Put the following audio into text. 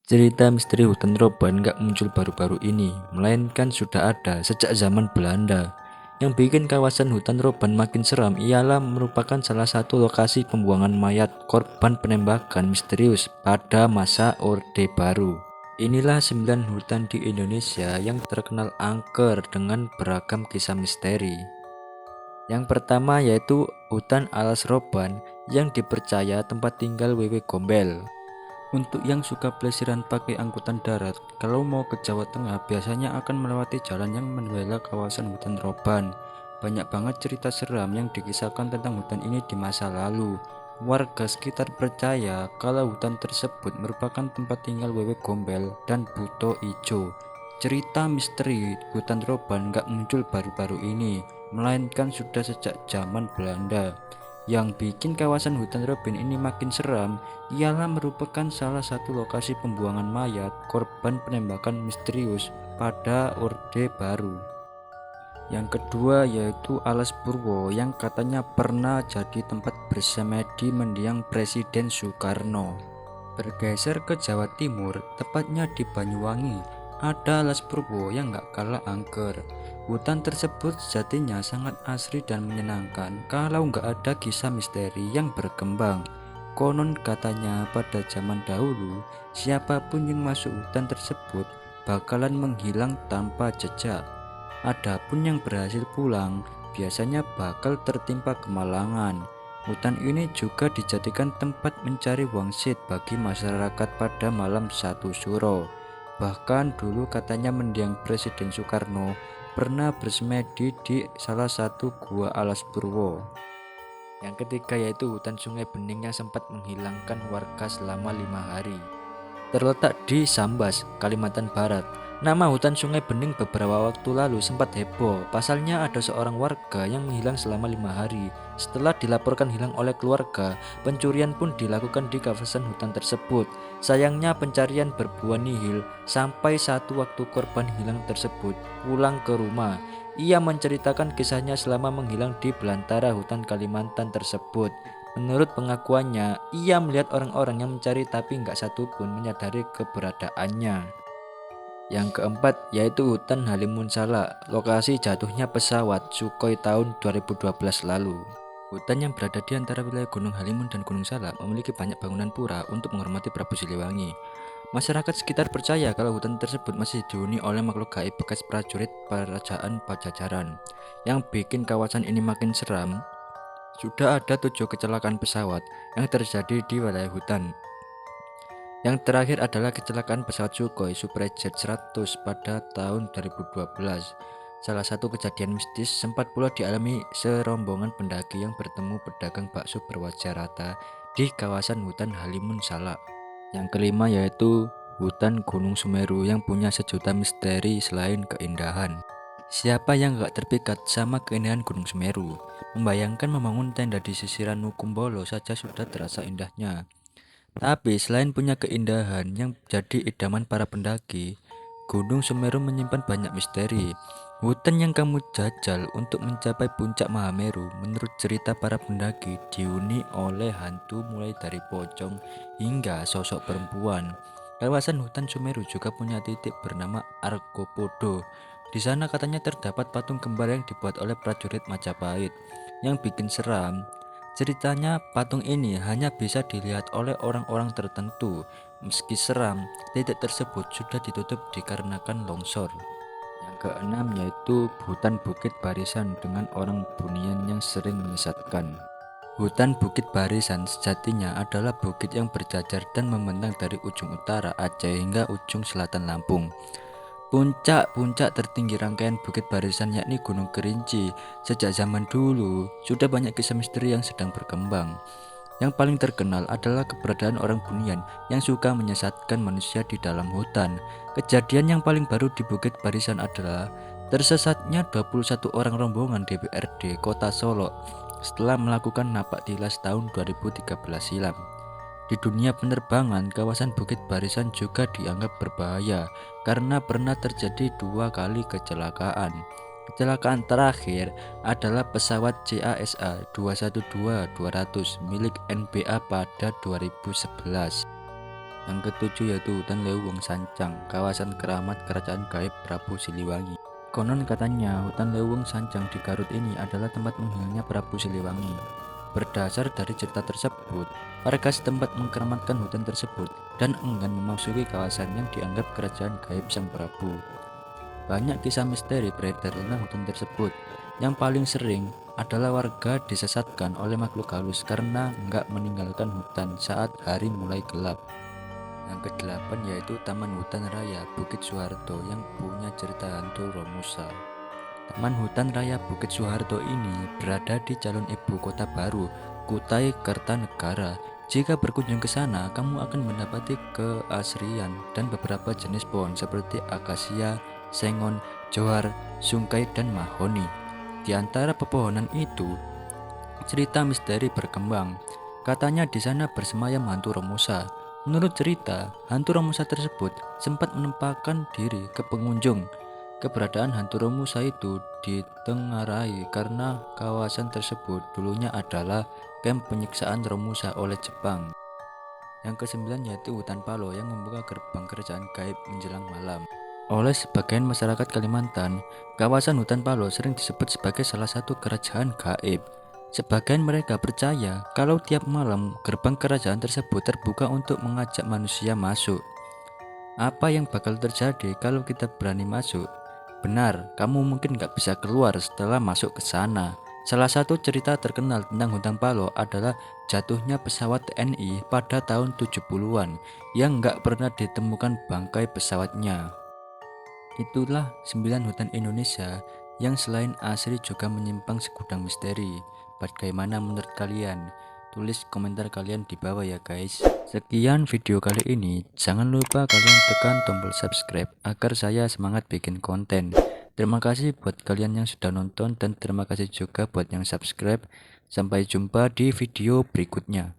Cerita misteri hutan Roban gak muncul baru-baru ini, melainkan sudah ada sejak zaman Belanda. Yang bikin kawasan hutan Roban makin seram ialah merupakan salah satu lokasi pembuangan mayat korban penembakan misterius pada masa Orde Baru. Inilah 9 hutan di Indonesia yang terkenal angker dengan beragam kisah misteri. Yang pertama yaitu hutan Alas Roban yang dipercaya tempat tinggal Wewe Gombel. Untuk yang suka pelesiran pakai angkutan darat, kalau mau ke Jawa Tengah biasanya akan melewati jalan yang membela kawasan hutan Roban. Banyak banget cerita seram yang dikisahkan tentang hutan ini di masa lalu. Warga sekitar percaya kalau hutan tersebut merupakan tempat tinggal Wewe Gombel dan Buto Ijo. Cerita misteri hutan Roban gak muncul baru-baru ini, melainkan sudah sejak zaman Belanda. Yang bikin kawasan hutan Robin ini makin seram ialah merupakan salah satu lokasi pembuangan mayat korban penembakan misterius pada Orde Baru. Yang kedua yaitu Alas Purwo yang katanya pernah jadi tempat bersemedi mendiang Presiden Soekarno. Bergeser ke Jawa Timur, tepatnya di Banyuwangi, ada Alas Purwo yang gak kalah angker. Hutan tersebut sejatinya sangat asri dan menyenangkan kalau nggak ada kisah misteri yang berkembang. Konon katanya pada zaman dahulu, siapapun yang masuk hutan tersebut bakalan menghilang tanpa jejak. Adapun yang berhasil pulang, biasanya bakal tertimpa kemalangan. Hutan ini juga dijadikan tempat mencari wangsit bagi masyarakat pada malam 1 Suro. Bahkan dulu katanya mendiang Presiden Soekarno pernah bersemedi di salah satu gua Alas Purwo. Yang ketiga yaitu hutan Sungai Bening yang sempat menghilangkan warga selama 5 hari. Terletak di Sambas, Kalimantan Barat. Nama hutan Sungai Bening beberapa waktu lalu sempat heboh. Pasalnya ada seorang warga yang menghilang selama 5 hari. Setelah dilaporkan hilang oleh keluarga, pencurian pun dilakukan di kawasan hutan tersebut. Sayangnya pencarian berbuah nihil sampai satu waktu korban hilang tersebut pulang ke rumah. Ia menceritakan kisahnya selama menghilang di belantara hutan Kalimantan tersebut. Menurut pengakuannya, ia melihat orang-orang yang mencari tapi nggak satupun menyadari keberadaannya. Yang keempat yaitu hutan Halimun Salak, lokasi jatuhnya pesawat Sukhoi tahun 2012 lalu. Hutan yang berada di antara wilayah Gunung Halimun dan Gunung Salak memiliki banyak bangunan pura untuk menghormati Prabu Siliwangi. Masyarakat sekitar percaya kalau hutan tersebut masih dihuni oleh makhluk gaib bekas prajurit kerajaan Pajajaran. Yang bikin kawasan ini makin seram, sudah ada 7 kecelakaan pesawat yang terjadi di wilayah hutan. Yang terakhir adalah kecelakaan pesawat Sukhoi Superjet 100 pada tahun 2012. Salah satu kejadian mistis sempat pula dialami serombongan pendaki yang bertemu pedagang bakso berwajah rata di kawasan hutan Halimun Salak. Yang kelima yaitu hutan Gunung Semeru yang punya sejuta misteri selain keindahan. Siapa yang gak terpikat sama keindahan Gunung Semeru? Membayangkan membangun tenda di sisiran Nukumbolo saja sudah terasa indahnya. Tapi selain punya keindahan yang jadi idaman para pendaki, Gunung Semeru menyimpan banyak misteri. Hutan yang kamu jajal untuk mencapai puncak Mahameru menurut cerita para pendaki dihuni oleh hantu mulai dari pocong hingga sosok perempuan. Kawasan hutan Sumeru juga punya titik bernama Argopodo. Di sana katanya terdapat patung kembar yang dibuat oleh prajurit Majapahit. Yang bikin seram, ceritanya patung ini hanya bisa dilihat oleh orang-orang tertentu. Meski seram, titik tersebut sudah ditutup dikarenakan longsor. Yang keenam yaitu hutan Bukit Barisan dengan orang Bunian yang sering menyesatkan. Hutan Bukit Barisan sejatinya adalah bukit yang berjajar dan membentang dari ujung utara Aceh hingga ujung selatan Lampung. Puncak-puncak tertinggi rangkaian Bukit Barisan yakni Gunung Kerinci. Sejak zaman dulu, sudah banyak kisah misteri yang sedang berkembang. Yang paling terkenal adalah keberadaan orang Bunian yang suka menyesatkan manusia di dalam hutan. Kejadian yang paling baru di Bukit Barisan adalah tersesatnya 21 orang rombongan DPRD Kota Solo setelah melakukan napak tilas tahun 2013 silam. Di dunia penerbangan, kawasan Bukit Barisan juga dianggap berbahaya karena pernah terjadi 2 kali kecelakaan. Kecelakaan terakhir adalah pesawat CASA 212-200 milik NBA pada 2011. Yang ketujuh yaitu hutan Leuweung Sancang, kawasan keramat kerajaan gaib Prabu Siliwangi. Konon katanya hutan Leuweung Sancang di Garut ini adalah tempat menghilangnya Prabu Siliwangi. Berdasar dari cerita tersebut, warga setempat mengkeramatkan hutan tersebut dan enggan memasuki kawasan yang dianggap kerajaan gaib sang Prabu. Banyak kisah misteri beredar tentang hutan tersebut. Yang paling sering adalah warga disesatkan oleh makhluk halus karena enggak meninggalkan hutan saat hari mulai gelap. Yang kedelapan yaitu Taman Hutan Raya Bukit Soeharto yang punya cerita hantu Romusa. Taman Hutan Raya Bukit Soeharto ini berada di calon ibu kota baru, Kutai Kartanegara. Jika berkunjung ke sana, kamu akan mendapati keasrian dan beberapa jenis pohon seperti akasia, sengon, johar, sungkai, dan mahoni. Di antara pepohonan itu, cerita misteri berkembang. Katanya di sana bersemayam hantu Romusa. Menurut cerita, hantu Romusa tersebut sempat menampakkan diri ke pengunjung. Keberadaan hantu Romusa itu ditengarai karena kawasan tersebut dulunya adalah kamp penyiksaan Romusa oleh Jepang. Yang kesembilan yaitu hutan Palo yang membuka gerbang kerajaan gaib menjelang malam. Oleh sebagian masyarakat Kalimantan, kawasan hutan Palo sering disebut sebagai salah satu kerajaan gaib. Sebagian mereka percaya kalau tiap malam gerbang kerajaan tersebut terbuka untuk mengajak manusia masuk. Apa yang bakal terjadi kalau kita berani masuk? Benar, kamu mungkin gak bisa keluar setelah masuk ke sana. Salah satu cerita terkenal tentang hutan Palo adalah jatuhnya pesawat TNI pada tahun 70-an yang gak pernah ditemukan bangkai pesawatnya. Itulah 9 hutan Indonesia yang selain asri juga menyimpang segudang misteri. Bagaimana menurut kalian? Tulis komentar kalian di bawah ya guys. Sekian video kali ini. Jangan lupa kalian tekan tombol subscribe agar saya semangat bikin konten. Terima kasih buat kalian yang sudah nonton dan terima kasih juga buat yang subscribe. Sampai jumpa di video berikutnya.